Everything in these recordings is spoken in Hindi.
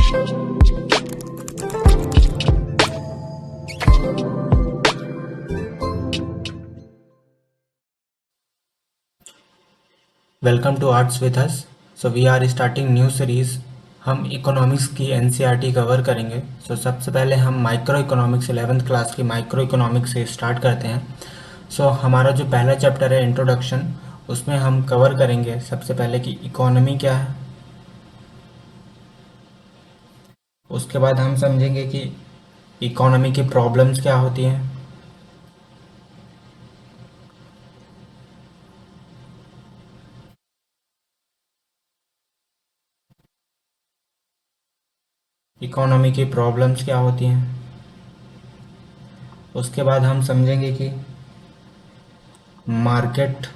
Welcome to arts with us. So we are starting new series. हम इकोनॉमिक्स की एनसीईआरटी कवर करेंगे। सबसे पहले हम माइक्रो इकोनॉमिक्स 11th क्लास की माइक्रो इकोनॉमिक्स से स्टार्ट करते हैं। हमारा जो पहला चैप्टर है इंट्रोडक्शन, उसमें हम कवर करेंगे सबसे पहले कि इकोनॉमी क्या है। उसके बाद हम समझेंगे कि इकोनॉमी की प्रॉब्लम्स क्या होती हैं। इकोनॉमी की प्रॉब्लम्स क्या होती हैं। उसके बाद हम समझेंगे कि मार्केट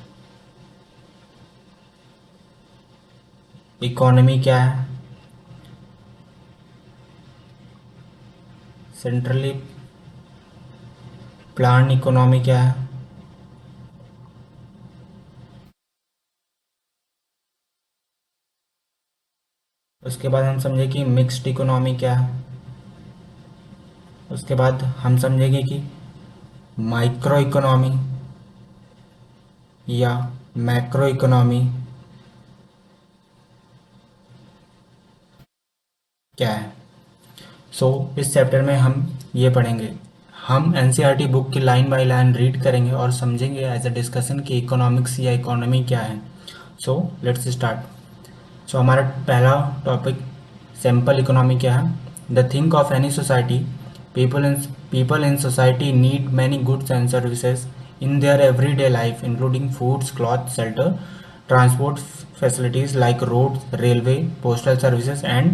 इकोनॉमी क्या है, सेंट्रली प्लान इकोनॉमी क्या है। उसके बाद हम समझे कि मिक्स्ड इकोनॉमी क्या है। उसके बाद हम समझेंगे कि माइक्रो इकोनॉमी या मैक्रो इकोनॉमी क्या है। इस चैप्टर में हम ये पढ़ेंगे। हम एनसीईआरटी बुक की लाइन बाय लाइन रीड करेंगे और समझेंगे एज अ डिस्कशन कि इकोनॉमिक्स या इकोनॉमी क्या है। Let's start. हमारा पहला टॉपिक सिंपल इकोनॉमी क्या है। The think of any society, people in society need many goods and services in their everyday life, including foods, clothes, shelter, transport facilities like roads, railway, postal services, and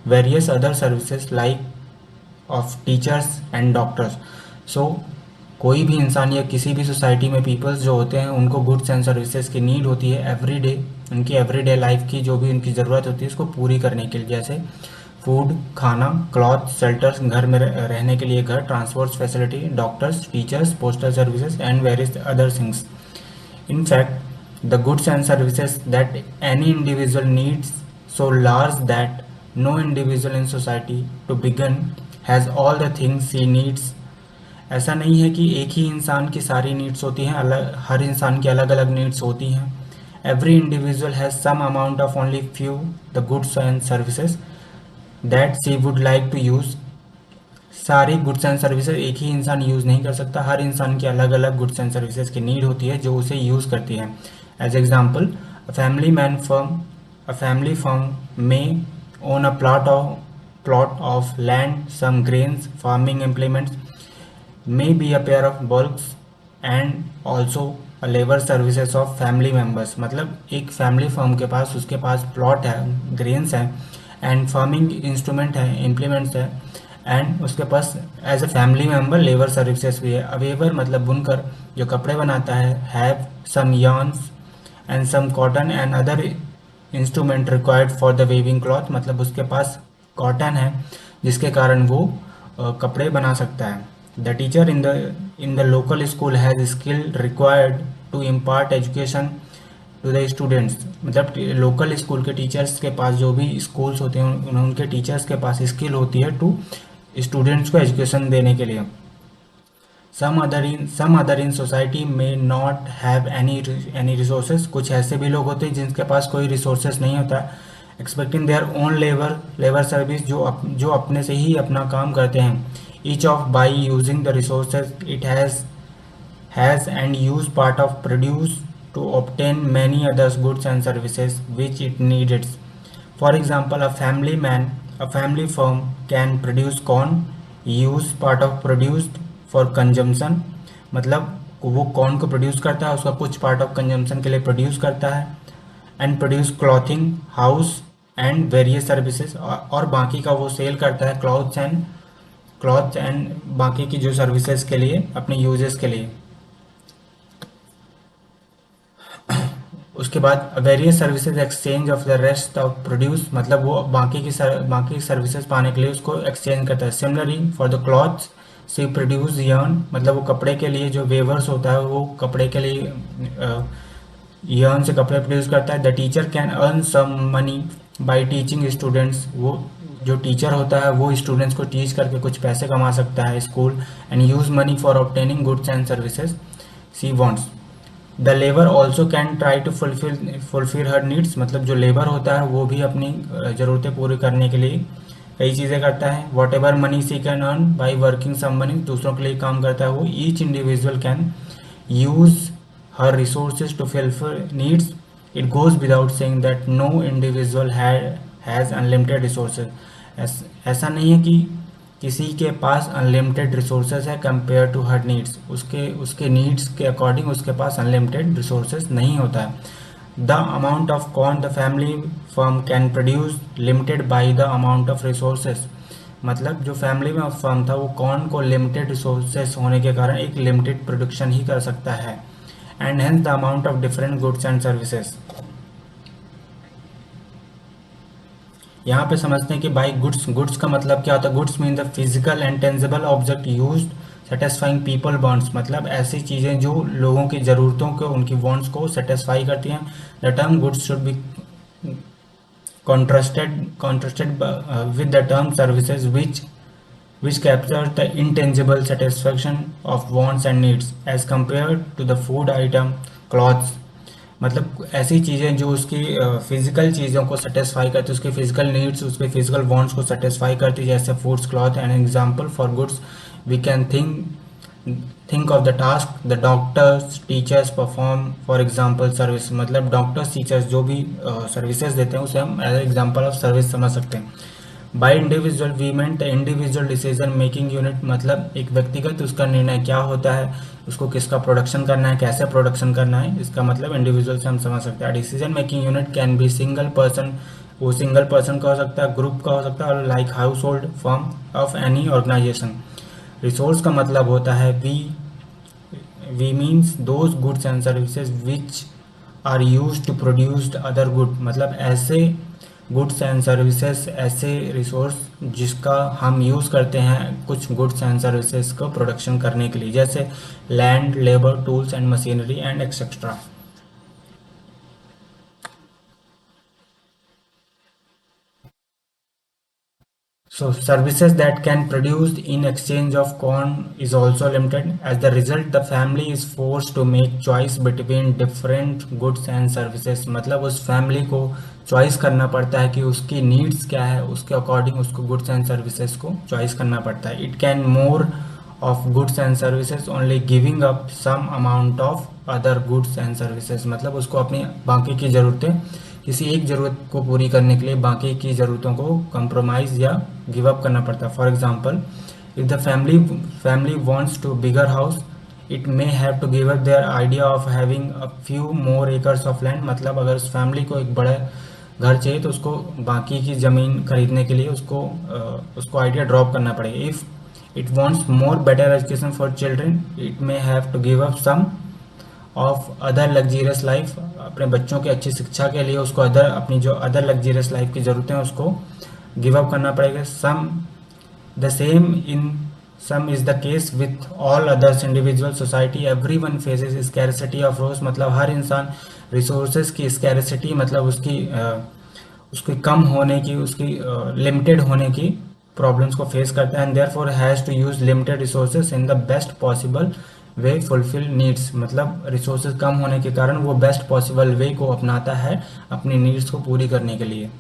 various other services like of teachers and doctors. so कोई भी इंसान या किसी भी सोसाइटी में पीपल्स जो होते हैं उनको गुड्स एंड सर्विसेज की नीड होती है एवरीडे। उनकी एवरीडे लाइफ की जो भी उनकी ज़रूरत होती है उसको पूरी करने के लिए, जैसे फूड, खाना, क्लॉथ, शेल्टर्स, घर में रहने के लिए घर, transport facility, doctors, teachers, postal services and various other things. In fact, the goods and services that any individual needs so large that no individual in society to begin has all the things he needs. ऐसा नहीं है कि एक ही इंसान की सारी नीड्स होती हैं, अलग हर इंसान की अलग अलग नीड्स होती हैं। Every individual has some amount of only few the goods and services that she would like to use. सारी गुड्स एंड सर्विसेज एक ही इंसान यूज़ नहीं कर सकता, हर इंसान की अलग अलग गुड्स एंड सर्विसेज की नीड होती है जो उसे यूज़ करती है। As example, a family firm में own a plot of land, some grains, farming implements, may be a pair of bulbs and also a labor services of family members। मतलब एक फैमिली फर्म के पास उसके पास प्लॉट है, ग्रेन्स है एंड फार्मिंग इंस्ट्रूमेंट है, इम्प्लीमेंट्स है, एंड उसके पास as a family member labour services भी है। अवेवर मतलब बुनकर जो कपड़े बनाता है, have some yarns and some cotton and other instrument required for the weaving cloth. मतलब उसके पास कॉटन है जिसके कारण वो कपड़े बना सकता है। The teacher in the local school has skill required to impart education to the students. मतलब लोकल स्कूल के टीचर्स के पास, जो भी स्कूल्स होते हैं उनके टीचर्स के पास स्किल होती है टू स्टूडेंट्स को एजुकेशन देने के लिए। some other in society may not have any resources। कुछ ऐसे भी लोग होते हैं जिनके पास कोई रिसोर्सेस नहीं होता, expecting their own labour service, जो अपने से ही अपना काम करते हैं। Each of by using the resources it has and use part of produce to obtain many others goods and services which it needs। For example, a family firm can produce corn, use part of produced for consumption। मतलब वो कॉर्न को प्रोड्यूस करता है, उसका कुछ पार्ट ऑफ कंजम्पशन के लिए प्रोड्यूस करता है, and produce clothing, house and various services, और बाकी का वो सेल करता है क्लॉथ्स एंड बाकी की जो सर्विसेज के लिए, अपने यूजेस के लिए। उसके बाद various services exchange of the rest of produce, मतलब वो बाकी सर्विसेज पाने के लिए उसको एक्सचेंज करता है। Similarly for the clothes she produce yarn, मतलब वो कपड़े के लिए जो वेवर्स होता है वो कपड़े के लिए यर्न से कपड़े प्रोड्यूस करता है। The teacher can earn some money by teaching students, वो जो टीचर होता है वो स्टूडेंट्स को टीच करके कुछ पैसे कमा सकता है school and use money for obtaining goods and services she wants. The labour also can try to fulfil her needs, मतलब जो लेबर होता है वो भी अपनी ज़रूरतें पूरी करने के लिए कई चीज़ें करता है। Whatever money she can earn by working some money, दूसरों के लिए काम करता है वो। Each individual can use her resources to fulfil needs. It goes without saying that no individual has unlimited resources. ऐसा नहीं है कि किसी के पास अनलिमिटेड रिसोर्सेज है कंपेयर टू हर नीड्स, उसके उसके नीड्स के अकॉर्डिंग उसके पास अनलिमिटेड रिसोर्सेज नहीं होता है। The amount of corn the family firm can produce limited by the amount of resources, मतलब जो फैमिली में फर्म था वो कॉर्न को लिमिटेड रिसोर्सेज होने के कारण एक लिमिटेड प्रोडक्शन ही कर सकता है। And hence the amount of different goods and services. यहाँ पे समझते हैं कि भाई गुड्स, गुड्स का मतलब क्या होता है। Goods mean the physical and tangible object used satisfying people wants, मतलब ऐसी चीज़ें जो लोगों की ज़रूरतों को, उनकी वांट्स को सेटिस्फाई करती हैं। The term goods should be contrasted with the term services which captures the intangible satisfaction of wants and needs as compared to the food item, clothes, मतलब ऐसी चीज़ें जो उसकी फिजिकल चीज़ों को सेटिस्फाई करती है, उसकी फिजिकल नीड्स, उसके फिजिकल वांट्स को सेटिस्फाई करती है, जैसे foods, cloth. And example for goods we can think of the task the doctors teachers perform, for example service, मतलब डॉक्टर्स टीचर्स जो भी सर्विसेज देते हैं उसे हम एज एग्जांपल ऑफ सर्विस समझ सकते हैं। By individual we meant the individual decision making unit, मतलब एक व्यक्तिगत उसका निर्णय क्या होता है, उसको किसका प्रोडक्शन करना है, कैसे प्रोडक्शन करना है, इसका मतलब इंडिविजुअल से हम समझ सकते हैं। Decision making unit can be single person, वो सिंगल पर्सन का हो सकता है, ग्रुप का हो सकता है, और like household firm of any organisation. Resource का मतलब होता है we means those goods and services which are use to produced other good, मतलब ऐसे गुड्स एंड सर्विसेज, ऐसे रिसोर्स जिसका हम यूज़ करते हैं कुछ गुड्स एंड सर्विसेज को प्रोडक्शन करने के लिए, जैसे land, labour, tools and machinery and etcetera. So services that can produced in exchange of corn is also limited. As the result, the family is forced to make choice between different goods and services. मतलब उस फैमिली को चॉइस करना पड़ता है कि उसकी नीड्स क्या है, उसके अकॉर्डिंग उसको गुड्स एंड सर्विसेज को चॉइस करना पड़ता है। It can more of goods and services only giving up some amount of other goods and services, मतलब उसको अपनी बाकी की ज़रूरतें, किसी एक ज़रूरत को पूरी करने के लिए बाकी की ज़रूरतों को कंप्रोमाइज़ या गिव अप करना पड़ता है। For example, if the family wants to bigger house it may have to give up their idea of having a few more acres of land, मतलब अगर उस फैमिली को एक बड़ा घर चाहिए तो उसको बाकी की ज़मीन खरीदने के लिए उसको आइडिया ड्रॉप करना पड़ेगा। If it wants more better education for children it may have to give up some of other luxurious life, अपने बच्चों की अच्छी शिक्षा के लिए उसको अपनी जो अदर लग्जीरियस लाइफ की ज़रूरतें हैं उसको गिव अप करना पड़ेगा। The same in some is the case with all others individual society everyone faces scarcity of रोज, मतलब हर इंसान रिसोर्सेज की स्कैरसिटी, मतलब उसकी कम होने की, उसकी लिमिटेड होने की प्रॉब्लम्स को फेस करता है। And therefore has to use limited resources in the best possible way fulfil needs, मतलब रिसोर्सेज कम होने के कारण वो बेस्ट पॉसिबल वे को अपनाता है अपनी नीड्स को पूरी करने के लिए।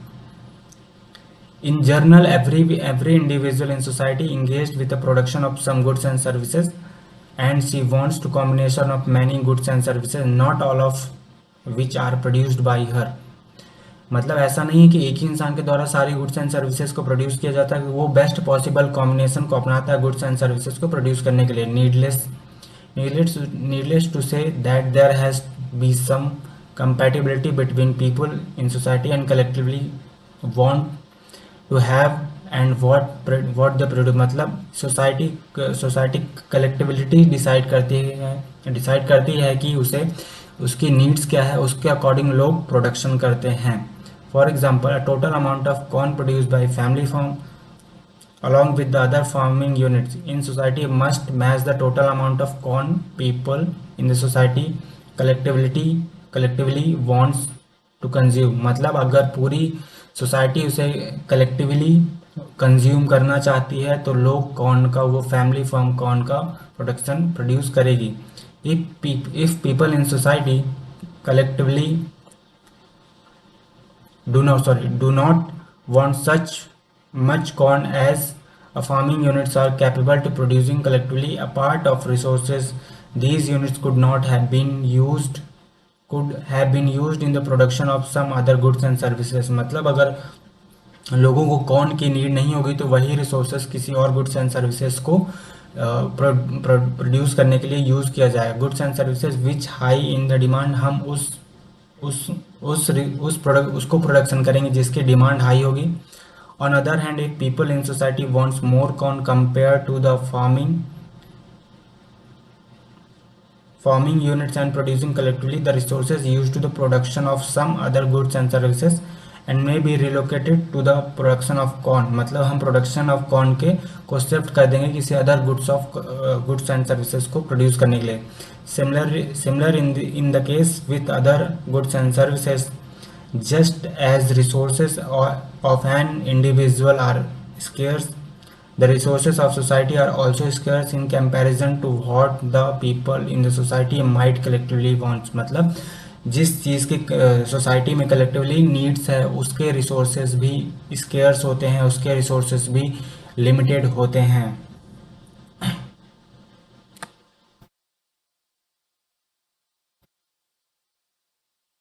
इन journal every individual in society engaged with the production of some goods and services and she wants to combination of many goods and services not all of which are produced by her, मतलब ऐसा नहीं है कि एक ही इंसान के द्वारा सारी गुड्स एंड सर्विसेज को प्रोड्यूस किया जाता है, वो बेस्ट पॉसिबल कॉम्बिनेशन को अपनाता है गुड्स एंड सर्विसेज को प्रोड्यूस करने के लिए। Needless to say that there has be some compatibility between people in society and collectively want to have and what the produce, मतलब सोसाइटी कलेक्टिबिलिटी डिसाइड करती है कि उसे उसकी नीड्स क्या है, उसके अकॉर्डिंग लोग प्रोडक्शन करते हैं। For example, a total amount of corn produced by family farm along with the other farming units in society must match the total amount of corn people in the society collectively wants to consume, मतलब अगर पूरी सोसाइटी उसे कलेक्टिवली कंज्यूम करना चाहती है तो लोग कॉर्न का, वो फैमिली फार्म कॉर्न का प्रोडक्शन प्रोड्यूस करेगी। If people in society collectively do not want such much corn as a farming units are capable to producing collectively a part of resources these units could have been used in the production of some other goods and services। मतलब अगर लोगों को कॉर्न की नीड नहीं होगी तो वही रिसोर्सेस किसी और गुड्स एंड सर्विसेज को प्रोड्यूस करने के लिए यूज़ किया जाए। Goods and services which high in the demand, हम उस उस प्रोडक्ट उसको प्रोडक्शन करेंगे जिसकी डिमांड हाई होगी। On other hand if people in society wants more corn compare to the farming units and producing collectively the resources used to the production of some other goods and services and may be relocated to the production of corn। मतलब हम प्रोडक्शन ऑफ कॉर्न के को शिफ्ट कर देंगे किसी अदर गुड्स एंड सर्विसेज को प्रोड्यूस करने के लिए। Similar in the case with other goods and services, just as resources of an individual are scarce, the resources of society are also scarce in comparison to what the people in the society might collectively want। मतलब जिस चीज़ की सोसाइटी में कलेक्टिवली नीड्स है उसके रिसोर्सेज भी स्केयर्स होते हैं, उसके रिसोर्सेज भी लिमिटेड होते हैं।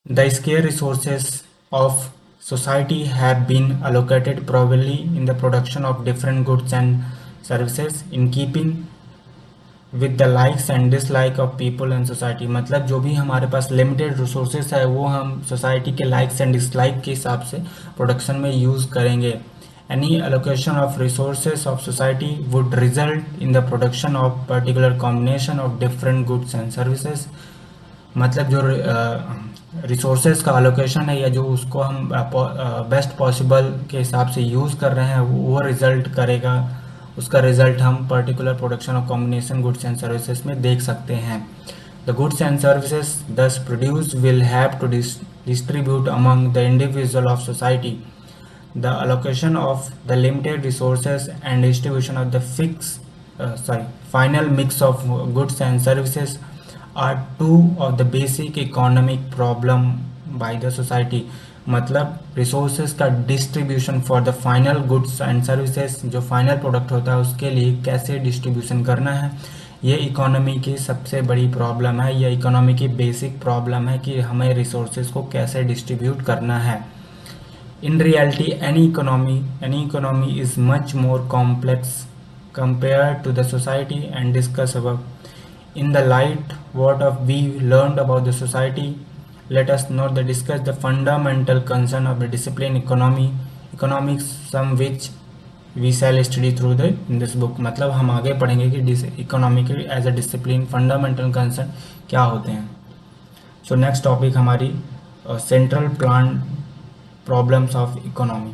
The scarce resources of society have been allocated properly in the production of different goods and services in keeping with the likes and dislike of people and society। मतलब जो भी हमारे पास लिमिटेड रिसोर्सेस है वो हम सोसाइटी के लाइक्स एंड डिसलाइक के हिसाब से प्रोडक्शन में यूज़ करेंगे। Any allocation of resources of society would result in the production of particular combination of different goods and services। मतलब जो रिसोर्सेज का अलोकेशन है या जो उसको हम बेस्ट पॉसिबल के हिसाब से यूज़ कर रहे हैं वो रिजल्ट करेगा, उसका रिजल्ट हम particular production of combination goods and services में देख सकते हैं। The goods and services thus produce will have to distribute among the individual of society. The allocation of the limited resources and distribution of the final mix of goods and services are two of the basic economic problem by the society। मतलब रिसोर्सेज का distribution for the final goods and services, जो फाइनल प्रोडक्ट होता है उसके लिए कैसे डिस्ट्रीब्यूशन करना है, ये इकोनॉमी की सबसे बड़ी प्रॉब्लम है, ये इकोनॉमी की बेसिक प्रॉब्लम है कि हमें रिसोर्सेज को कैसे डिस्ट्रीब्यूट करना है। In reality any economy is much more complex compare to the society and discuss about. In the light what of we learned about the society, let us now discuss the fundamental concern of the discipline economics, some which we shall study through in this book। मतलब हम आगे पढ़ेंगे कि economic as a discipline fundamental concern क्या होते हैं। सो नेक्स्ट टॉपिक हमारी central plan problems of economy.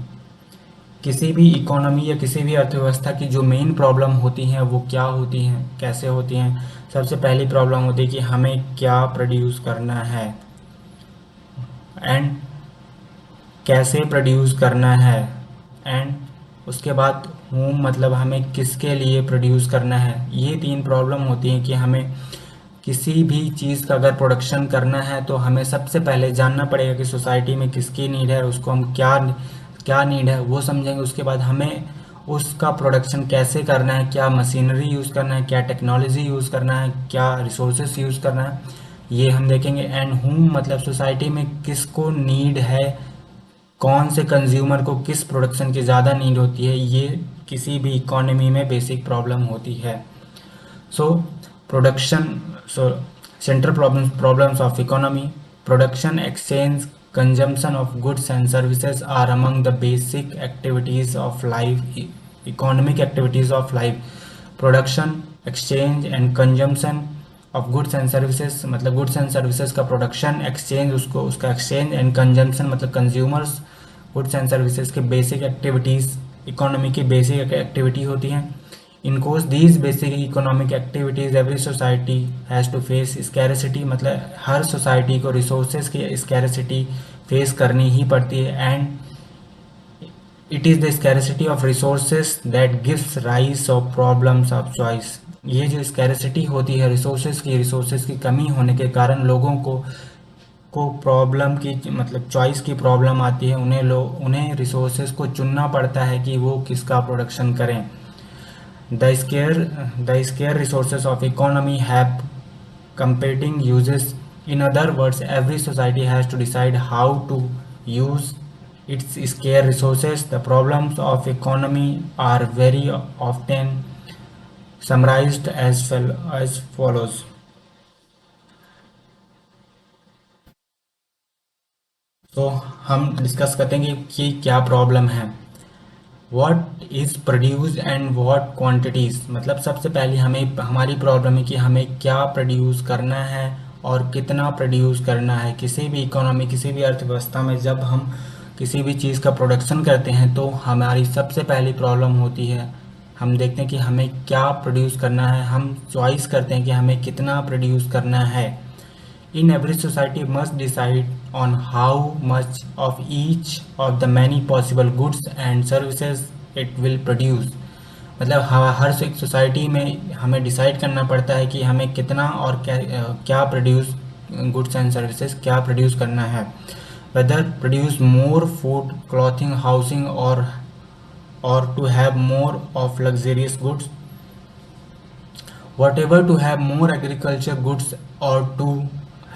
किसी भी इकोनॉमी या किसी भी अर्थव्यवस्था की जो मेन प्रॉब्लम होती हैं वो क्या होती हैं, कैसे होती हैं। सबसे पहली प्रॉब्लम होती है कि हमें क्या प्रोड्यूस करना है एंड कैसे प्रोड्यूस करना है, एंड उसके बाद होम मतलब हमें किसके लिए प्रोड्यूस करना है। ये तीन प्रॉब्लम होती हैं कि हमें किसी भी चीज़ का अगर प्रोडक्शन करना है तो हमें सबसे पहले जानना पड़ेगा कि सोसाइटी में किसकी नीड है, उसको हम क्या नीड है वो समझेंगे। उसके बाद हमें उसका प्रोडक्शन कैसे करना है, क्या मशीनरी यूज़ करना है, क्या टेक्नोलॉजी यूज़ करना है, क्या रिसोर्सेस यूज़ करना है, ये हम देखेंगे। एंड हूम मतलब सोसाइटी में किसको नीड है, कौन से कंज्यूमर को किस प्रोडक्शन की ज़्यादा नीड होती है, ये किसी भी इकोनॉमी में बेसिक प्रॉब्लम होती है। सो central problems of economy, production, exchange, consumption of goods and services are among the basic activities of life, economic activities of life। production, exchange and consumption of goods and services मतलब goods and services का production, exchange उसका exchange and consumption मतलब consumers goods and services के basic activities economy की basic activity होती हैं। In course these basic economic activities every society has to face scarcity मतलब हर सोसाइटी को रिसोर्सेज की स्कैरसिटी फेस करनी ही पड़ती है। And it is the scarcity of resources that gives rise of problems of choice. ये जो स्कैरसिटी होती है रिसोर्सेज की कमी होने के कारण लोगों को प्रॉब्लम की मतलब चॉइस की प्रॉब्लम आती है। उन्हें रिसोर्सेज को चुनना पड़ता है कि वो किसका प्रोडक्शन करें। The scarce resources of economy have competing uses. In other words, every society has to decide how to use its scarce resources. The problems of economy are very often summarized as follows. तो हम डिस्कस करेंगे कि क्या प्रॉब्लम है। What is produce and what quantities, मतलब सबसे पहले हमें हमारी प्रॉब्लम है कि हमें क्या प्रोड्यूस करना है और कितना प्रोड्यूस करना है। किसी भी इकोनॉमी किसी भी अर्थव्यवस्था में जब हम किसी भी चीज़ का प्रोडक्शन करते हैं तो हमारी सबसे पहली प्रॉब्लम होती है, हम देखते हैं कि हमें क्या प्रोड्यूस करना है, हम चॉइस करते हैं कि हमें कितना प्रोड्यूस करना है। In every society must decide on how much of each of the many possible goods and services it will produce। मतलब हर एक सोसाइटी में हमें डिसाइड करना पड़ता है कि हमें कितना और क्या प्रोड्यूस गुड्स एंड सर्विसेज क्या प्रोड्यूस करना है। Whether produce more food clothing housing और to have more of luxurious goods, whatever to have more agriculture goods or to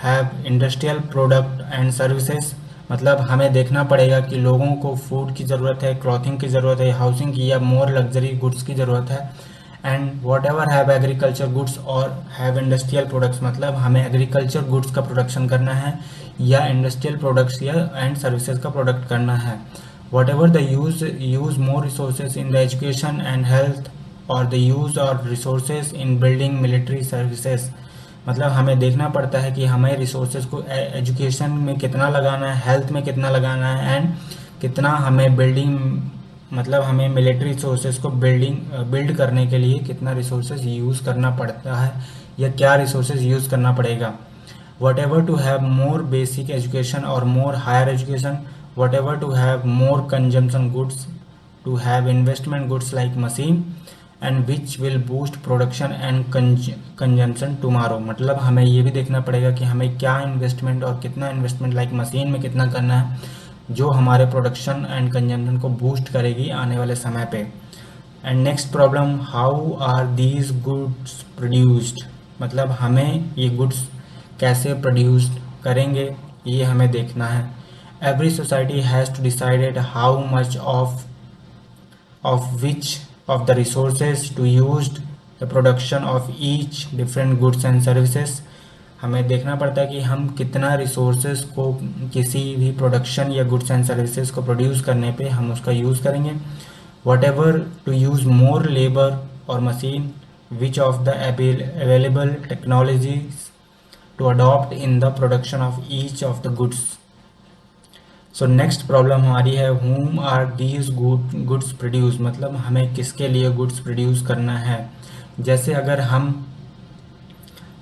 have industrial product and services। मतलब हमें देखना पड़ेगा कि लोगों को फूड की ज़रूरत है, क्लॉथिंग की ज़रूरत है, हाउसिंग की या मोर लग्जरी गुड्स की ज़रूरत है। And what ever have agriculture goods और हैव इंडस्ट्रियल प्रोडक्ट्स, मतलब हमें एग्रीकल्चर गुड्स का प्रोडक्शन करना है या इंडस्ट्रियल प्रोडक्ट्स या एंड सर्विसेज का प्रोडक्ट करना है। What ever the use more resources in the education and health और द यूज़ और resources in building military services. मतलब हमें देखना पड़ता है कि हमें रिसोर्सेज को एजुकेशन में कितना लगाना है, हेल्थ में कितना लगाना है एंड कितना हमें बिल्डिंग मतलब हमें मिलिट्री रिसोर्सेज को बिल्ड करने के लिए कितना रिसोर्सेज यूज़ करना पड़ता है या क्या रिसोर्सेज यूज़ करना पड़ेगा। Whatever to have more basic education और more higher education, whatever to have more consumption goods, to have investment goods like machine and which will boost production and consumption tomorrow. मतलब हमें ये भी देखना पड़ेगा कि हमें क्या इन्वेस्टमेंट और कितना इन्वेस्टमेंट लाइक मशीन में कितना करना है जो हमारे प्रोडक्शन एंड कंजम्पशन को बूस्ट करेगी आने वाले समय पे। And next problem, how are these goods produced, मतलब हमें ये गुड्स कैसे प्रोड्यूस करेंगे ये हमें देखना है। Every society has to decided how much of which of the resources to used the production of each different goods and services। हमें देखना पड़ता है कि हम कितना रिसोर्सेज को किसी भी प्रोडक्शन या गुड्स एंड सर्विसेज को प्रोड्यूस करने पे हम उसका यूज़ करेंगे। Whatever to use more labour और machine which of the available technologies to adopt in the production of each of the goods. So next problem हमारी है, whom are these goods produce, मतलब हमें किसके लिए गुड्स प्रोड्यूस करना है। जैसे अगर हम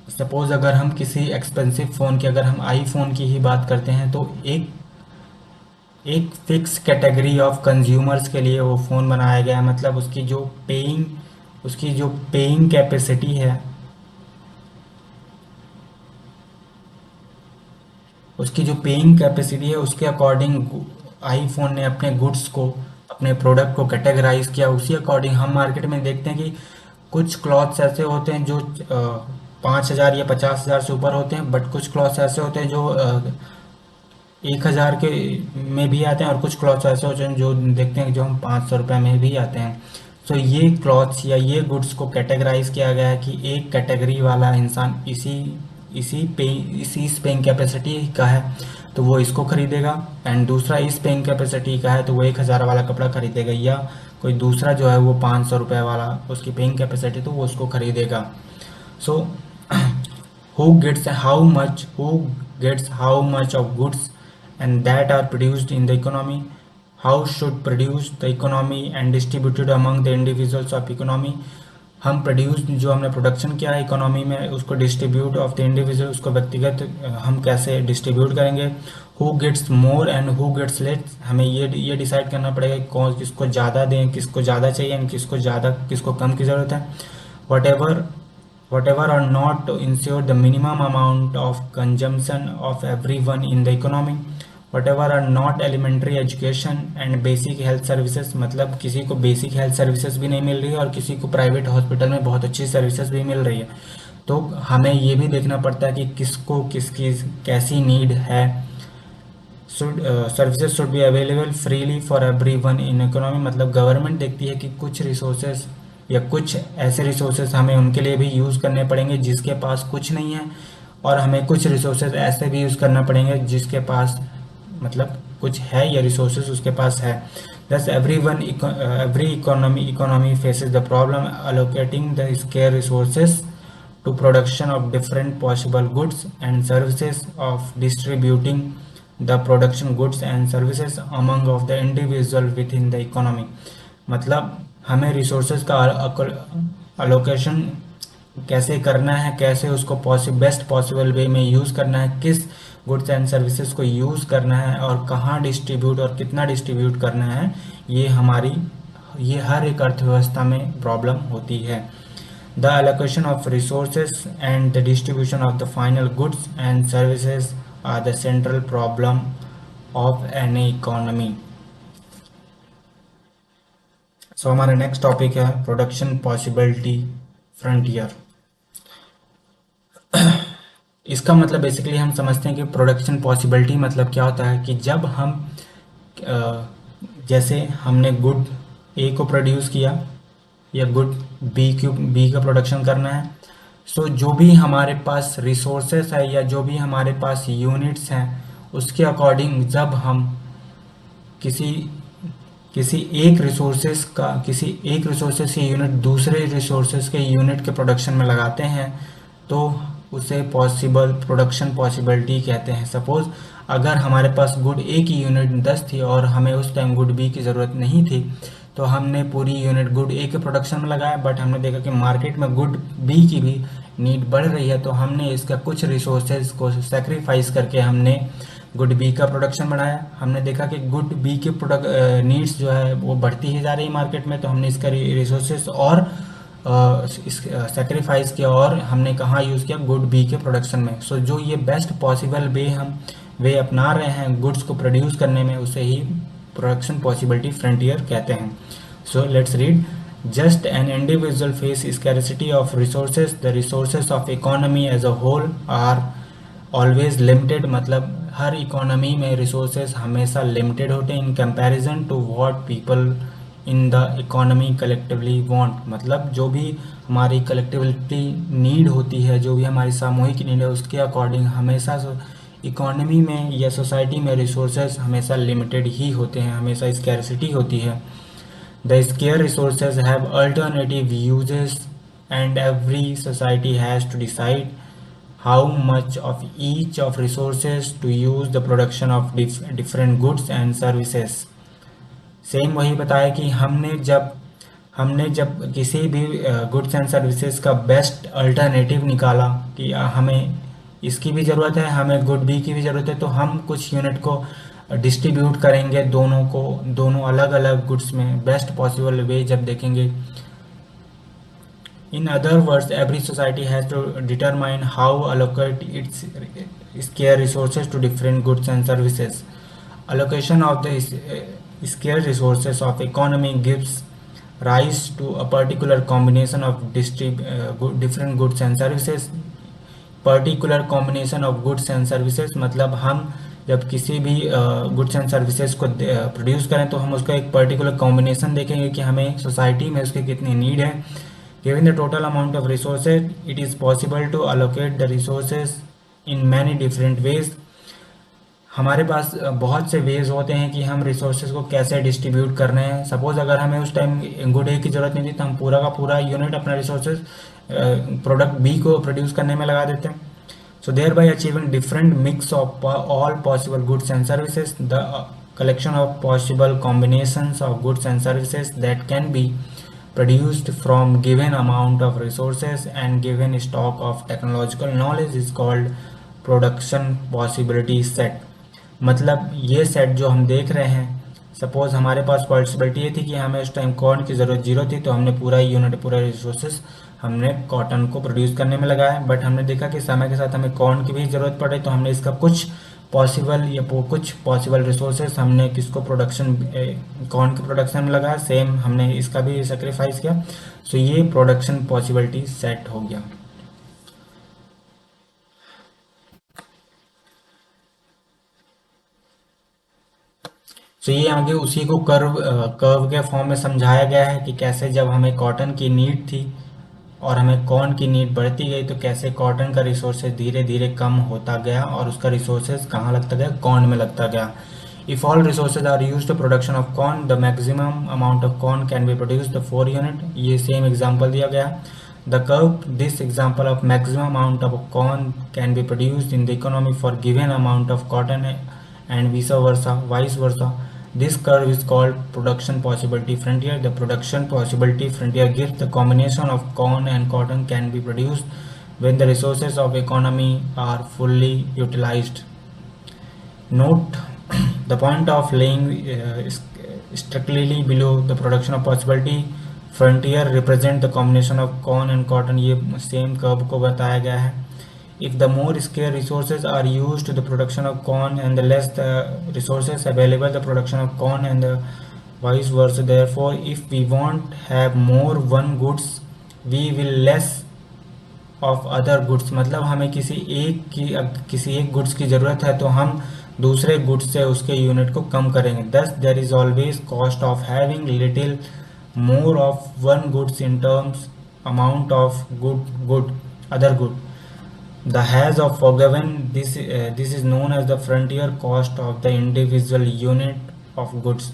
सपोज अगर हम किसी एक्सपेंसिव फ़ोन की अगर हम आईफोन की ही बात करते हैं तो एक फिक्स कैटेगरी ऑफ कंज्यूमर्स के लिए वो फ़ोन बनाया गया है। मतलब उसकी जो पेइंग कैपेसिटी है उसके अकॉर्डिंग आईफोन ने अपने गुड्स को अपने प्रोडक्ट को कैटेगराइज किया। उसी अकॉर्डिंग हम मार्केट में देखते हैं कि कुछ क्लॉथ्स ऐसे होते हैं जो 5,000 या 50,000 से ऊपर होते हैं, बट कुछ क्लॉथ्स ऐसे होते हैं जो 1,000 के में भी आते हैं और कुछ क्लॉथ्स ऐसे होते हैं जो देखते हैं जो हम 500 रुपये में भी आते हैं। तो ये क्लॉथ्स या ये गुड्स को कैटेगराइज किया गया है कि एक कैटेगरी वाला इंसान इस पेइंग कैपेसिटी का है तो वो इसको खरीदेगा, एंड दूसरा इस पेइंग कैपेसिटी का है तो वो 1,000 वाला कपड़ा खरीदेगा, या कोई दूसरा जो है वो 500 रुपये वाला उसकी पेइंग कैपेसिटी तो वो उसको खरीदेगा। सो who gets how much of goods and that are produced in the economy, how should produce the economy and distributed among the individuals of economy, हम प्रोड्यूस जो हमने प्रोडक्शन किया है इकोनॉमी में उसको डिस्ट्रीब्यूट ऑफ द इंडिविजुअल, उसको व्यक्तिगत हम कैसे डिस्ट्रीब्यूट करेंगे। Who gets more and who gets less, हमें ये डिसाइड करना पड़ेगा कि कौन किसको ज़्यादा दें, किसको ज़्यादा चाहिए एंड किसको कम की ज़रूरत है। What ever or not to ensure the minimum amount of consumption of everyone in the economy, whatever are not elementary education and basic health services, मतलब किसी को बेसिक हेल्थ सर्विसेज भी नहीं मिल रही है और किसी को प्राइवेट हॉस्पिटल में बहुत अच्छी सर्विसेज भी मिल रही है। तो हमें ये भी देखना पड़ता है कि किसको किसकी कैसी नीड है। Services should be available freely for everyone in economy, मतलब गवर्नमेंट देखती है कि कुछ रिसोर्सेज या कुछ ऐसे रिसोर्सेज हमें उनके लिए भी यूज़ करने पड़ेंगे जिसके पास कुछ नहीं है, और हमें कुछ रिसोर्सेज ऐसे भी यूज़ करना पड़ेंगे जिसके पास मतलब कुछ है या रिसोर्सेज उसके पास है। दस every economy faces the problem allocating the scarce resources to production of different possible goods and services, of distributing the production goods and services among of the individual within the economy, मतलब हमें रिसोर्सेज का अलोकेशन कैसे करना है, कैसे उसको बेस्ट पॉसिबल वे में यूज़ करना है, किस गुड्स एंड सर्विसेज को यूज़ करना है और कहाँ डिस्ट्रीब्यूट और कितना डिस्ट्रीब्यूट करना है, ये हर एक अर्थव्यवस्था में प्रॉब्लम होती है। The allocation of resources and the distribution of the final goods and services are the central problem of any economy. So हमारा नेक्स्ट टॉपिक है प्रोडक्शन पॉसिबिलिटी फ्रंटियर। इसका मतलब बेसिकली हम समझते हैं कि प्रोडक्शन पॉसिबिलिटी मतलब क्या होता है कि जब हम जैसे हमने गुड ए को प्रोड्यूस किया या गुड बी का प्रोडक्शन करना है, सो जो भी हमारे पास रिसोर्सेस है या जो भी हमारे पास यूनिट्स हैं उसके अकॉर्डिंग जब हम किसी किसी एक रिसोर्सेस की यूनिट दूसरे रिसोर्सेस के यूनिट के प्रोडक्शन में लगाते हैं तो उसे प्रोडक्शन पॉसिबिलिटी कहते हैं। सपोज अगर हमारे पास गुड ए की यूनिट 10 थी और हमें उस टाइम गुड बी की ज़रूरत नहीं थी, तो हमने पूरी यूनिट गुड ए के प्रोडक्शन में लगाया, बट हमने देखा कि मार्केट में गुड बी की भी नीड बढ़ रही है, तो हमने इसका कुछ रिसोर्सेज को सेक्रीफाइस करके हमने गुड बी का प्रोडक्शन बढ़ाया। हमने देखा कि गुड बी के नीड्स जो है वो बढ़ती ही जा रही है मार्केट में, तो हमने इसका रिसोर्सेज और सेक्रीफाइस किया और हमने कहाँ यूज़ किया, गुड बी के प्रोडक्शन में। सो जो ये बेस्ट पॉसिबल वे अपना रहे हैं गुड्स को प्रोड्यूस करने में, उसे ही प्रोडक्शन पॉसिबिलिटी फ्रंटियर कहते हैं। So let's read. Just an individual face scarcity of resources, the resources of economy as a whole are always limited, मतलब हर इकोनॉमी में रिसोर्सेज हमेशा लिमिटेड होते हैं in comparison to what people in the economy collectively want, मतलब जो भी हमारी कलेक्टिविटी नीड होती है, जो भी हमारी सामूहिक नीड है, उसके अकॉर्डिंग हमेशा इकोनॉमी में या सोसाइटी में रिसोर्सेज हमेशा लिमिटेड ही होते हैं, हमेशा स्कैरसिटी होती है। The scarce resources have alternative uses and every society has to decide how much of each of resources to use the production of different goods and services। Same वही बताया कि हमने जब किसी भी गुड्स एंड सर्विसेज का बेस्ट अल्टरनेटिव निकाला कि हमें इसकी भी ज़रूरत है, हमें गुड बी की भी ज़रूरत है, तो हम कुछ यूनिट को डिस्ट्रीब्यूट करेंगे दोनों अलग अलग गुड्स में बेस्ट पॉसिबल वे जब देखेंगे। In other words, every society has to determine how allocate its scarce resources to different goods and services. Allocation of the scarce resources of economy gives rise to a particular combination of different goods and services. Particular combination of goods and services मतलब हम जब किसी भी गुड्स एंड सर्विसेज को प्रोड्यूस करें तो हम उसका एक पर्टिकुलर कॉम्बिनेशन देखेंगे कि हमें सोसाइटी में उसकी कितनी नीड है। Given the total amount of resources, it is possible to allocate the resources in many different ways। हमारे पास बहुत से वेज होते हैं कि हम रिसोर्सेज को कैसे डिस्ट्रीब्यूट कर रहे हैं। सपोज अगर हमें उस टाइम गुड ए की ज़रूरत नहीं थी तो हम पूरा का पूरा यूनिट अपना रिसोर्सेज प्रोडक्ट बी को प्रोड्यूस करने में लगा देते हैं। So thereby achieving different mix of all possible goods and services, the collection of possible combinations of goods and services that can be produced from given amount of resources and given stock of technological knowledge is called production possibility set। मतलब ये सेट जो हम देख रहे हैं, सपोज हमारे पास पॉसिबिलिटी ये थी कि हमें उस टाइम कॉर्न की ज़रूरत जीरो थी, तो हमने पूरा यूनिट पूरा रिसोर्सेज हमने कॉटन को प्रोड्यूस करने में लगाया। बट हमने देखा कि समय के साथ हमें कॉर्न की भी ज़रूरत पड़ रही, तो हमने इसका कुछ पॉसिबल रिसोर्सेज हमने किसको प्रोडक्शन कॉर्न के प्रोडक्शन में लगाया, सेम हमने इसका भी सेक्रीफाइस किया। सो ये प्रोडक्शन पॉसिबिलिटी सेट हो गया। तो ये आगे उसी को कर्व के फॉर्म में समझाया गया है कि कैसे जब हमें कॉटन की नीड थी और हमें कॉर्न की नीड बढ़ती गई, तो कैसे कॉटन का रिसोर्सेज धीरे धीरे कम होता गया और उसका रिसोर्सेज कहाँ लगता गया, कॉर्न में लगता गया। If all resources are used to production of corn, the maximum amount of corn can be produced 4 unit. ये सेम एग्जांपल दिया गया। The curve this example of maximum amount of corn can be produced in the economy for given amount of cotton and vice versa. This curve is called production possibility frontier. The production possibility frontier gives the combination of corn and cotton can be produced when the resources of economy are fully utilized. Note the point of laying strictly below the production of possibility frontier represent the combination of corn and cotton। ये सेम कर्व को बताया गया है। If the more scarce resources are used to the production of corn and the less the resources available the production of corn and the vice versa, therefore if we want have more one goods we will less of other goods। मतलब हमें किसी एक गुड्स की ज़रूरत है तो हम दूसरे गुड्स से उसके यूनिट को कम करेंगे। Thus there is always cost of having little more of one goods in terms amount of other good। The has of forgiven this is known as the frontier cost of the individual unit of goods।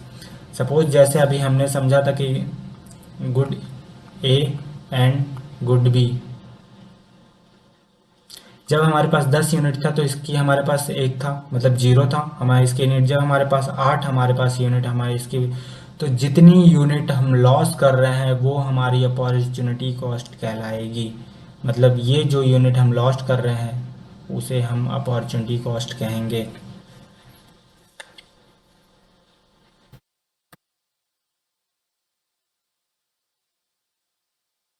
Suppose जैसे अभी हमने समझा था कि good A and good B, जब हमारे पास 10 यूनिट था तो इसकी हमारे पास एक था, मतलब जीरो था हमारे इसकी यूनिट। जब हमारे पास 8 हमारे पास यूनिट हमारे इसकी, तो जितनी यूनिट हम लॉस कर रहे हैं वो हमारी अपॉर्चुनिटी कॉस्ट कहलाएगी। मतलब ये जो यूनिट हम लॉस्ट कर रहे हैं उसे हम अपॉर्चुनिटी कॉस्ट कहेंगे।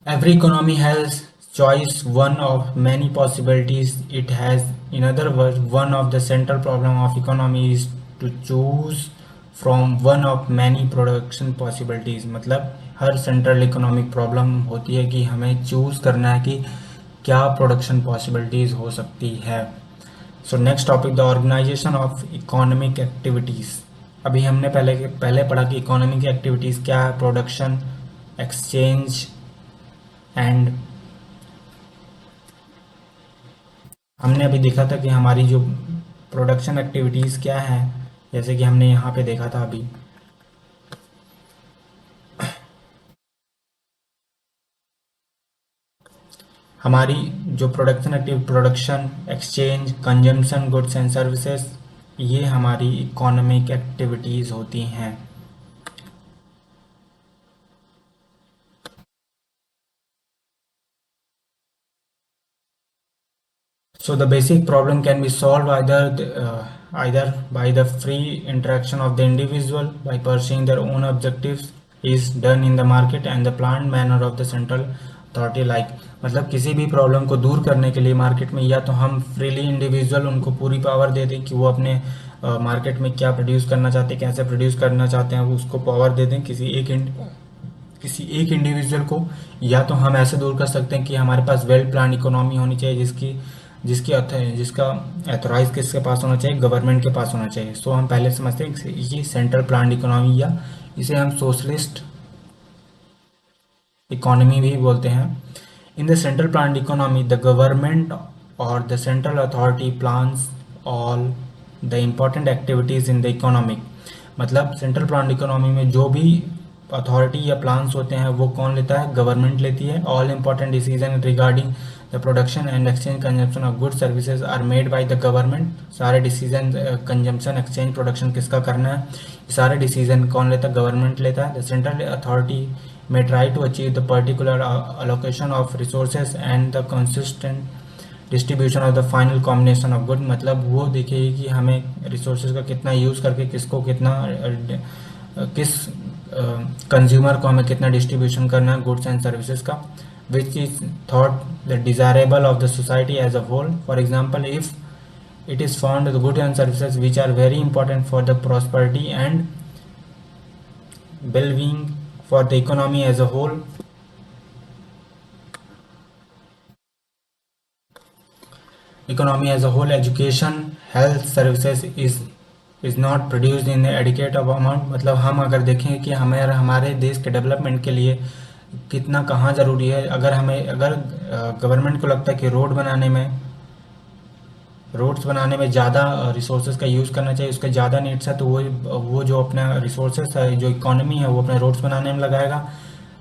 Every economy has choice, one of many possibilities it has। In other words, one of the central problem of economy is to choose from one of many production possibilities। मतलब हर सेंट्रल इकोनॉमिक प्रॉब्लम होती है कि हमें चूज करना है कि क्या प्रोडक्शन पॉसिबिलिटीज हो सकती है। So next topic, the organisation of economic activities. अभी हमने पहले पढ़ा कि इकोनॉमिक एक्टिविटीज़ क्या है, प्रोडक्शन, एक्सचेंज एंड हमने अभी देखा था कि हमारी जो प्रोडक्शन एक्टिविटीज़ क्या है, जैसे कि हमने यहाँ पे देखा था अभी हमारी जो production, exchange, consumption, goods and services, ये हमारी इकोनॉमिक एक्टिविटीज़ होती हैं। So the basic problem can be solved either by the free interaction of the individual by pursuing their own objectives is done in the market and the planned manner of the central authority like। मतलब किसी भी प्रॉब्लम को दूर करने के लिए मार्केट में या तो हम फ्रीली इंडिविजुअल उनको पूरी पावर दे दें कि वो अपने मार्केट में क्या प्रोड्यूस करना चाहते हैं, कैसे प्रोड्यूस करना चाहते हैं, वो उसको पावर दे दें किसी एक इंडिविजुअल को, या तो हम ऐसे दूर कर सकते हैं कि हमारे पास वेल प्लान इकोनॉमी होनी चाहिए जिसका एथोराइज किसके पास होना चाहिए, गवर्नमेंट के पास होना चाहिए। सो हम पहले समझते हैं ये सेंट्रल प्लान इकोनॉमी या इसे हम सोशलिस्ट इकोनॉमी भी बोलते हैं। In the central plan economy the government और the central authority plans all the important activities in the economic. मतलब सेंट्रल प्लान इकोनॉमी में जो भी अथॉरिटी या प्लान्स होते हैं वो कौन लेता है, गवर्नमेंट लेती है। All important decision regarding the production and exchange consumption of goods services are made by the government. सारे डिसीजन कंजम्पशन, एक्सचेंज, प्रोडक्शन किसका करना है, सारे डिसीजन कौन लेता है, गवर्नमेंट लेता है। The central authority may try to achieve the particular allocation of resources and the consistent distribution of the final combination of good. मतलब वो देखेगी कि हमें रिसोर्सेज का कितना यूज़ करके किसको कितना किस कंज्यूमर को हमें कितना डिस्ट्रीब्यूशन करना है गुड्स एंड सर्विसेज का, which is thought the desirable of the society as a whole. For example, if it is found the goods and services which are very important for the prosperity and well-being for the economy as a whole. Economy as a whole, education, health services is not produced in adequate amount. मतलब हम अगर देखें कि हमारे देश के डेवलपमेंट के लिए कितना कहाँ ज़रूरी है, अगर गवर्नमेंट को लगता है कि रोड्स बनाने में ज़्यादा रिसोर्सेज का यूज़ करना चाहिए, उसके ज़्यादा नीड्स है, तो वो जो अपना रिसोर्सेज है, जो इकोनॉमी है, वो अपने रोड्स बनाने में लगाएगा.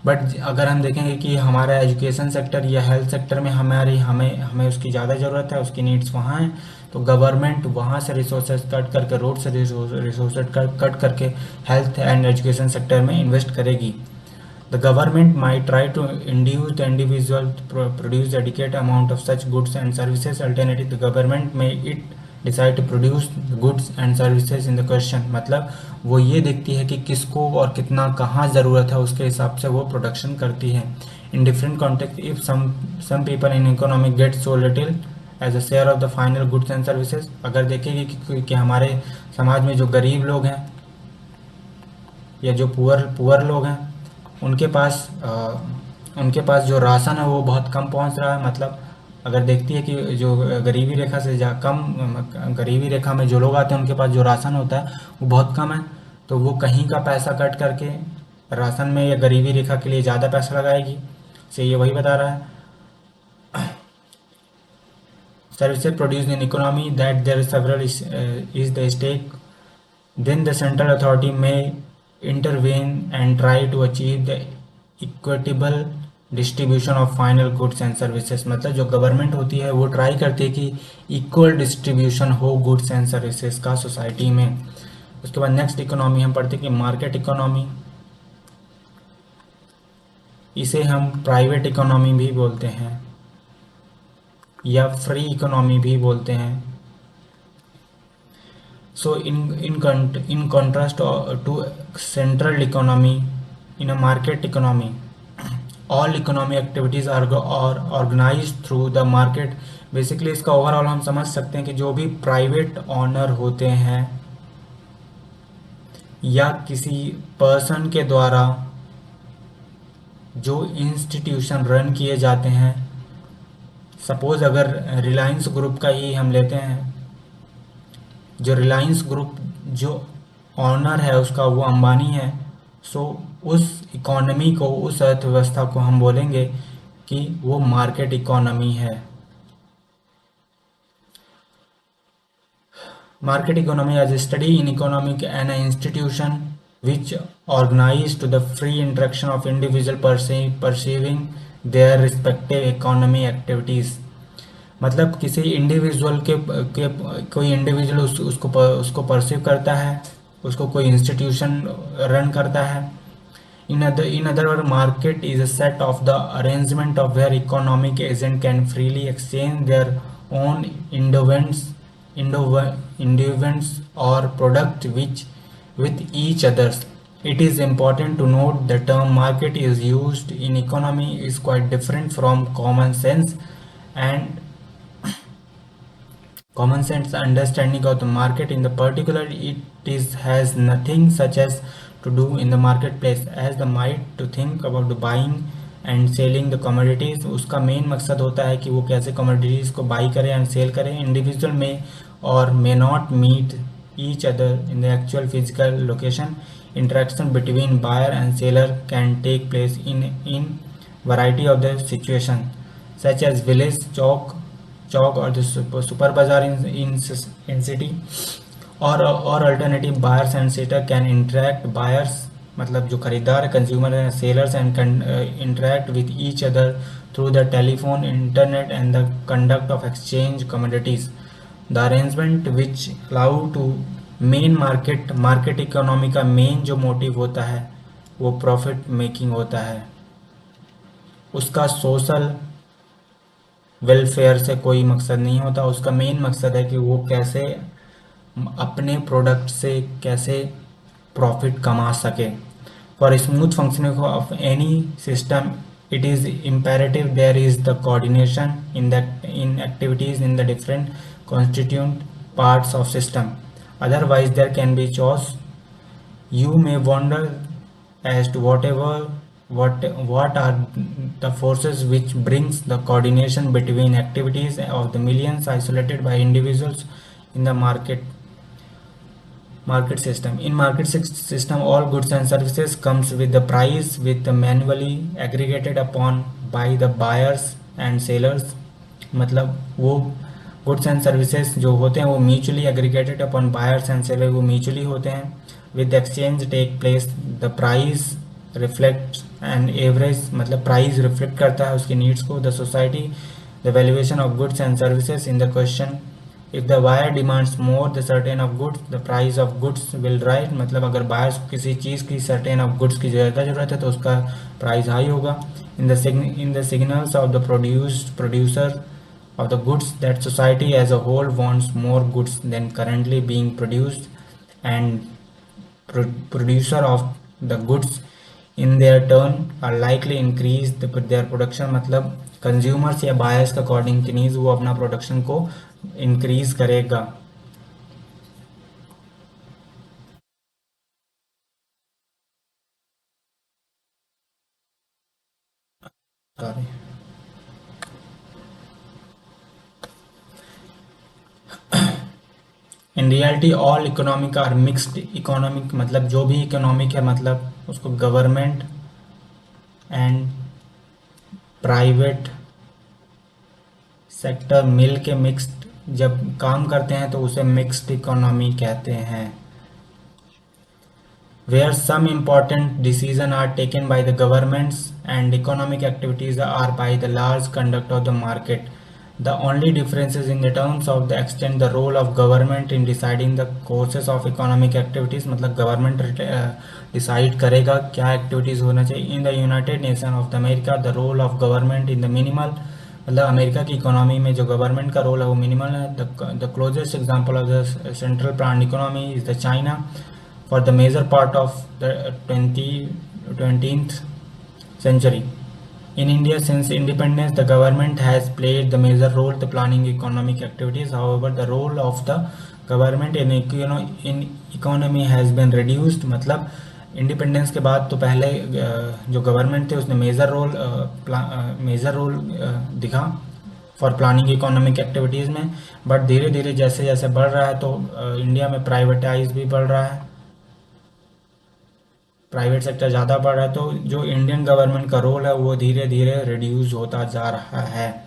बट अगर हम देखेंगे कि हमारा एजुकेशन सेक्टर या हेल्थ सेक्टर में हमें उसकी ज़्यादा ज़रूरत है, उसकी नीड्स वहाँ हैं, तो गवर्नमेंट वहाँ से रिसोर्सेज कट करके, रोड से रिसोर्सेज कट करके हेल्थ एंड एजुकेशन सेक्टर में इन्वेस्ट करेगी. The government might try to induce the individual to produce adequate amount of such goods and services. Alternatively, the government may decide to produce the goods and services in the question. मतलब वो ये देखती है कि किसको और कितना कहाँ ज़रूरत है, उसके हिसाब से वो प्रोडक्शन करती है. In different context, if some people in economy get so little as a share of the final goods and services, अगर देखेंगे कि हमारे समाज में जो गरीब लोग हैं या जो पुअर लोग हैं, उनके पास जो राशन है वो बहुत कम पहुंच रहा है. मतलब अगर देखती है कि जो गरीबी रेखा से गरीबी रेखा में जो लोग आते हैं, उनके पास जो राशन होता है वो बहुत कम है, तो वो कहीं का पैसा कट करके राशन में या गरीबी रेखा के लिए ज़्यादा पैसा लगाएगी. से ये वही बता रहा है. Services produce in economy that there several is the stake, then the central authority may intervene and try to achieve the equitable distribution of final goods and services. मतलब जो गवर्नमेंट होती है वो ट्राई करती है कि इक्वल डिस्ट्रीब्यूशन हो गुड्स एंड सर्विसेज का सोसाइटी में. उसके बाद नेक्स्ट इकोनॉमी हम पढ़ते हैं कि मार्केट इकोनॉमी. इसे हम प्राइवेट इकोनॉमी भी बोलते हैं या फ्री इकोनॉमी भी बोलते हैं. So in contrast to central economy, in a market economy, all economic activities are organized through the market. Basically इसका ओवरऑल हम समझ सकते हैं कि जो भी प्राइवेट ऑनर होते हैं या किसी पर्सन के द्वारा जो इंस्टीट्यूशन रन किए जाते हैं, सपोज अगर रिलायंस ग्रुप का ही हम लेते हैं, जो रिलायंस ग्रुप जो ऑनर है उसका वो अंबानी है. सो उस इकोनॉमी को, उस अर्थव्यवस्था को हम बोलेंगे कि वो मार्केट इकोनॉमी है. Market economy as a study in economic and institution which organise to the free interaction of individual perceiving their respective economy activities. मतलब किसी इंडिविजुअल के कोई इंडिविजुअल उसको परसीव करता है, उसको कोई इंस्टीट्यूशन रन करता है. In other word, market is a set of the arrangement of where economic agent can freely exchange their own endowments और product with each others. It is important to note the term market is used in economy is quite different from common sense understanding of the market. In the particular, it has nothing such as to do in the marketplace as the might to think about the buying and selling the commodities. उसका मेन मकसद होता है कि वो कैसे कमोडिटीज को बाई करे एंड सेल करे. इंडिविजुअल में और may not meet each other in the actual physical location. Interaction between buyer and seller can take place in variety of the situation such as village, chalk or the super bazaar in city, or alternative buyers and seller can interact. Buyers मतलब जो खरीदार कंज्यूमर है, sellers and interact with each other through the telephone, internet and the conduct of exchange commodities. The arrangement which allow to main market economy का मेन जो मोटिव होता है वो प्रॉफिट मेकिंग होता है, उसका सोशल वेलफेयर से कोई मकसद नहीं होता। उसका मेन मकसद है कि वो कैसे अपने प्रोडक्ट से कैसे प्रॉफिट कमा सके। For smooth functioning of any system it is imperative there is the coordination in activities in the different constituent parts of system, otherwise there can be chaos. You may wonder as to what are the forces which brings the coordination between activities of the millions isolated by individuals in the market system. In market system, all goods and services comes with the price with the manually aggregated upon by the buyers and sellers. मतलब वो गुड्स एंड सर्विसेज जो होते हैं वो mutually aggregated upon buyers and seller वो म्यूचुअली होते हैं। With exchange take place the price reflect and average, मतलब प्राइस रिफ्लेक्ट करता है उसकी नीड्स को। The society the valuation of goods and services in the question, if the buyer demands more the certain of goods the price of goods will rise, मतलब अगर बायर्स को किसी चीज़ की सर्टेन ऑफ गुड्स की ज़्यादा ज़रूरत है तो उसका प्राइस हाई होगा। In the signals of the producer of the goods that society as a whole wants more goods than currently being produced, and producer of the goods in their turn are likely increase their production, मतलब कंज्यूमर्स या बायर्स का अकॉर्डिंग की नीड्स वो अपना प्रोडक्शन को इंक्रीज करेगा। Sorry, in reality all economic are mixed economic, मतलब जो भी इकोनॉमिक है मतलब उसको गवर्नमेंट एंड प्राइवेट सेक्टर मिल के मिक्स्ड जब काम करते हैं तो उसे मिक्स्ड इकोनॉमी कहते हैं। where some important decisions are taken by the governments and economic activities are by the large conduct of the market. The only difference is in the terms of the extent the role of government in deciding the courses of economic activities, मतलब गवर्नमेंट डिसाइड करेगा क्या एक्टिविटीज़ होना चाहिए। In the United Nation of the America the role of government in the minimal, मतलब अमेरिका की इकोनॉमी में जो गवर्नमेंट का रोल है वो मिनिमल है। The closest example of the central plan economy is the China. For the major part of the 20th century. In India, since independence, the government has played the major role in planning economic activities. However, the role of the government in economy has been reduced. मतलब इंडिपेंडेंस के बाद तो पहले जो गवर्नमेंट थे उसने मेजर रोल दिखा फॉर प्लानिंग इकोनॉमिक एक्टिविटीज़ में, बट धीरे धीरे जैसे जैसे बढ़ रहा है तो इंडिया में प्राइवेटाइज भी बढ़ रहा है, प्राइवेट सेक्टर ज़्यादा बढ़ रहा है, तो जो इंडियन गवर्नमेंट का रोल है वो धीरे धीरे रिड्यूस होता जा रहा है।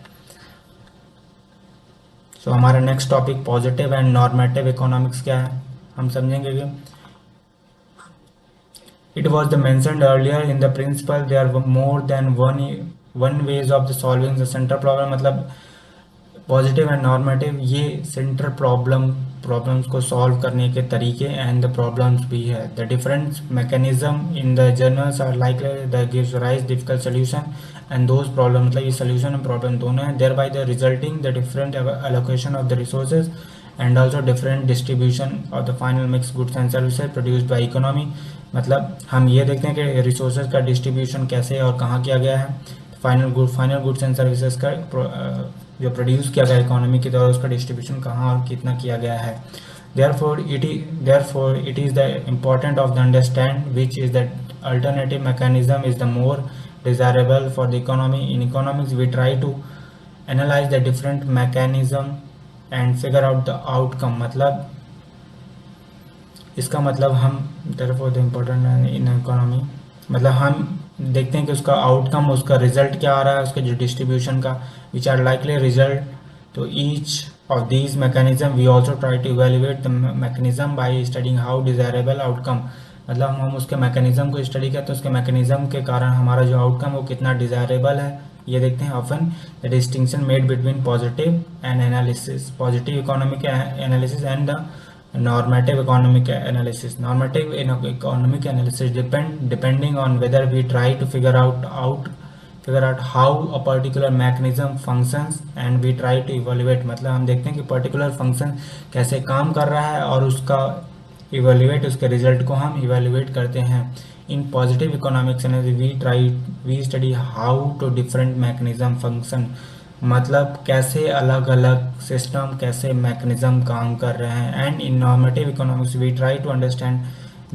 सो हमारा next topic positive and normative economics क्या है, हम समझेंगे कि it was the mentioned earlier in the principle there more than one ways of the solving the central problem, मतलब पॉजिटिव एंड नॉर्मेटिव ये सेंट्रल प्रॉब्लम्स को सॉल्व करने के तरीके एंड द प्रॉब्लम्स भी है। The different mechanism in the journals are like the gives rise difficult solution and those problem, मतलब ये सोल्यूशन एंड प्रॉब्लम दोनों हैं। There by the resulting the different allocation of the resources and also different distribution of the final mix goods and services produced by economy, मतलब हम ये देखते हैं कि रिसोर्सेज का डिस्ट्रीब्यूशन कैसे और कहाँ किया गया है, फाइनल गुड्स एंड सर्विसेज का जो प्रोड्यूस किया गया इकोनॉमी की तरह उसका डिस्ट्रीब्यूशन कहाँ और कितना किया गया है। therefore it is the important of the understand which is that alternative mechanism is the more desirable for the economy. In economics we try to analyze the different mechanism and figure out the outcome, मतलब इसका मतलब हम therefore the important in economy, मतलब हम देखते हैं कि उसका आउटकम उसका रिजल्ट क्या आ रहा है उसके जो डिस्ट्रीब्यूशन का, विच आर लाइकली रिजल्ट तो each of these mechanism we also try to evaluate the mechanism by studying how desirable outcome, मतलब हम उसके मैकेनिज्म को स्टडी करते हैं उसके मैकेनिज्म के कारण हमारा जो आउटकम वो कितना डिजायरेबल है ये देखते हैं। Often the distinction made between positive and analysis, positive economic analysis and the normative economic analysis. Normative economic analysis depending on whether we try to figure out how a particular mechanism functions and we try to evaluate, मतलब हम देखते हैं कि particular function कैसे काम कर रहा है और उसका evaluate, उसके result को हम evaluate करते हैं. In positive economics analysis we study how to different mechanism function, मतलब कैसे अलग अलग सिस्टम, कैसे मैकेनिज्म काम कर रहे हैं. And in normative economics we try to understand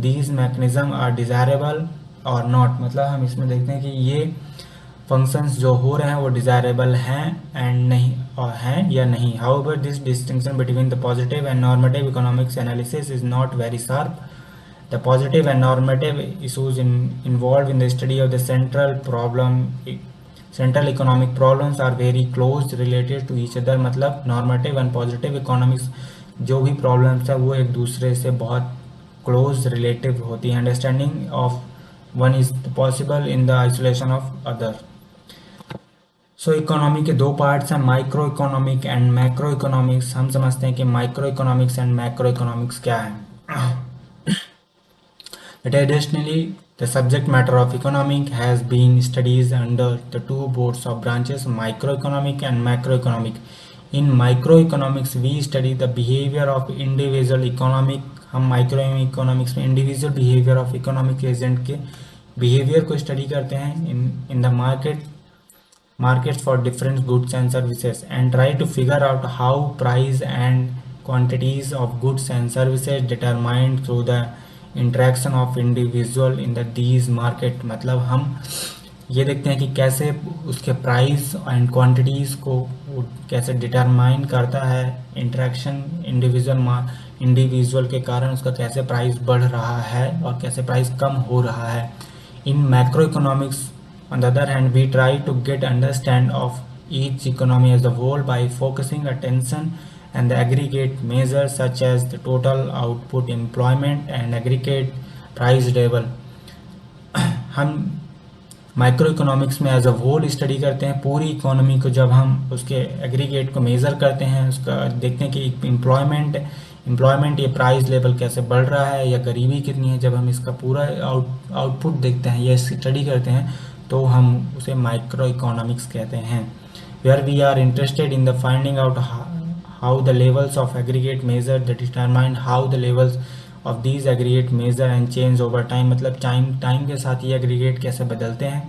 these mechanism are desirable or not, मतलब हम इसमें देखते हैं कि ये फंक्शंस जो हो रहे हैं वो डिज़ायरेबल हैं एंड नहीं, और हैं या नहीं. However this distinction between the positive and normative economics analysis is not very sharp. The positive and normative issues involved in the study of the central economic problems are very close related to each other. मतलब normative and positive economics जो भी problems है वो एक दूसरे से बहुत close relative होती हैं. Understanding of one is possible in the isolation of other. So economy के दो पार्ट्स हैं, micro economic and macro economics. हम समझते हैं कि micro economics and macro economics क्या है. Additionally, the subject matter of economic has been studied under the two boards of branches, microeconomic and macroeconomic. In microeconomics, we study the behavior of individual economic. हम microeconomics में individual behavior of economic agent के behavior को study करते हैं in the markets for different goods and services and try to figure out how price and quantities of goods and services determined through the interaction of individual in the these market. मतलब हम ये देखते हैं कि कैसे उसके प्राइस एंड क्वांटिटीज़ को कैसे डिटरमाइन करता है इंट्रैक्शन इंडिविजुअल के कारण उसका कैसे प्राइस बढ़ रहा है और कैसे प्राइस कम हो रहा है. In macro economics on the other hand we try to get understand of each economy as a whole by focusing attention and the aggregate measures such as the total output, employment and aggregate price level. हम माइक्रो इकोनॉमिक्स में एज अ होल स्टडी करते हैं पूरी इकोनॉमी को. जब हम उसके एग्रीगेट को मेज़र करते हैं, उसका देखते हैं कि एम्प्लॉयमेंट ये प्राइस लेवल कैसे बढ़ रहा है या गरीबी कितनी है. जब हम इसका पूरा आउटपुट देखते हैं या स्टडी करते हैं तो हम उसे माइक्रो इकोनॉमिक्स कहते हैं. Where we are interested in the finding out how the levels of aggregate measure that determine how the levels of these aggregate measure and change over time. मतलब टाइम के साथ ये aggregate कैसे बदलते हैं.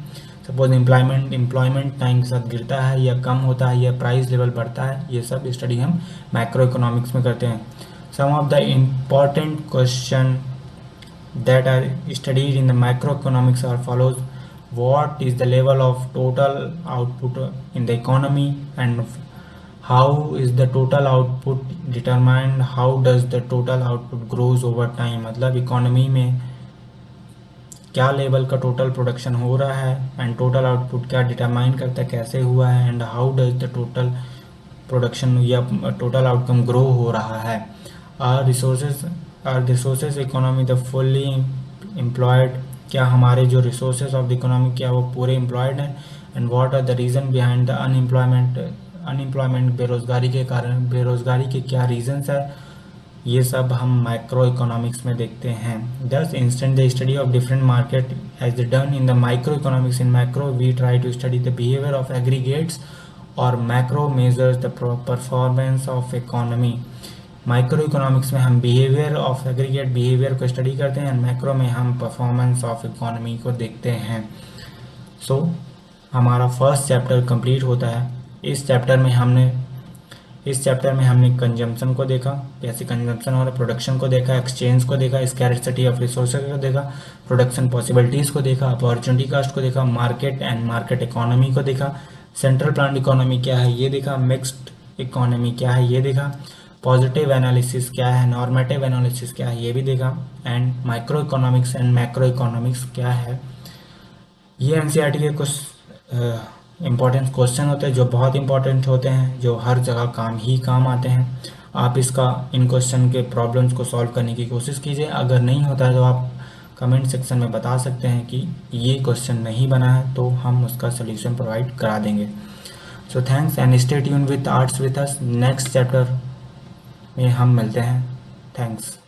सपोज एम्प्लॉयमेंट टाइम के साथ गिरता है या कम होता है या प्राइस लेवल बढ़ता है, ये सब स्टडी हम मैक्रो इकोनॉमिक्स में करते हैं. Some of the important question that are studied in the macroeconomics are follows. What is the level of total output in the economy and how is the total output determined, how does the total output grows over time. मतलब इकोनॉमी में क्या लेवल का टोटल प्रोडक्शन हो रहा है एंड टोटल आउटपुट क्या डिटरमाइन करता है कैसे हुआ है and how does the total production या टोटल आउटकम ग्रो हो रहा है. Are resources economy the fully employed, क्या हमारे जो रिसोर्सेज ऑफ द इकोनॉमी क्या वो पूरे एम्प्लॉयड हैं and what are the reason behind the unemployment, बेरोज़गारी के क्या रीजंस है, ये सब हम माइक्रो इकोनॉमिक्स में देखते हैं. Thus instant the study of different market as done in the micro economics. In micro we try to study the behaviour of aggregates और macro measures the performance of economy. Micro economics में हम बिहेवियर ऑफ एग्रीगेट बिहेवियर को स्टडी करते हैं एंड मैक्रो में हम परफॉर्मेंस ऑफ इकोनॉमी को देखते हैं. सो हमारा फर्स्ट चैप्टर कंप्लीट होता है. इस चैप्टर में हमने कंजम्पशन को देखा, कैसे कंजम्पशन और प्रोडक्शन को देखा, एक्सचेंज को देखा, स्कैरसिटी ऑफ रिसोर्सेज को देखा, प्रोडक्शन पॉसिबिलिटीज़ को देखा, अपॉर्चुनिटी कास्ट को देखा, मार्केट एंड मार्केट इकोनॉमी को देखा, सेंट्रल प्लान्ड इकोनॉमी क्या है ये देखा, मिक्स्ड इकोनॉमी क्या है ये देखा, पॉजिटिव एनालिसिस क्या है, नॉर्मेटिव एनालिसिस क्या है ये भी देखा, and micro economics and macro economics क्या है. ये एनसीईआरटी के कुछ इम्पॉर्टेंट क्वेश्चन होते हैं जो बहुत इंपॉर्टेंट होते हैं, जो हर जगह काम आते हैं. आप इन क्वेश्चन के प्रॉब्लम्स को सॉल्व करने की कोशिश कीजिए. अगर नहीं होता है तो आप कमेंट सेक्शन में बता सकते हैं कि ये क्वेश्चन नहीं बना है, तो हम उसका सोल्यूशन प्रोवाइड करा देंगे. So thanks and stay tune with arts with us. Next chapter में हम मिलते हैं. थैंक्स।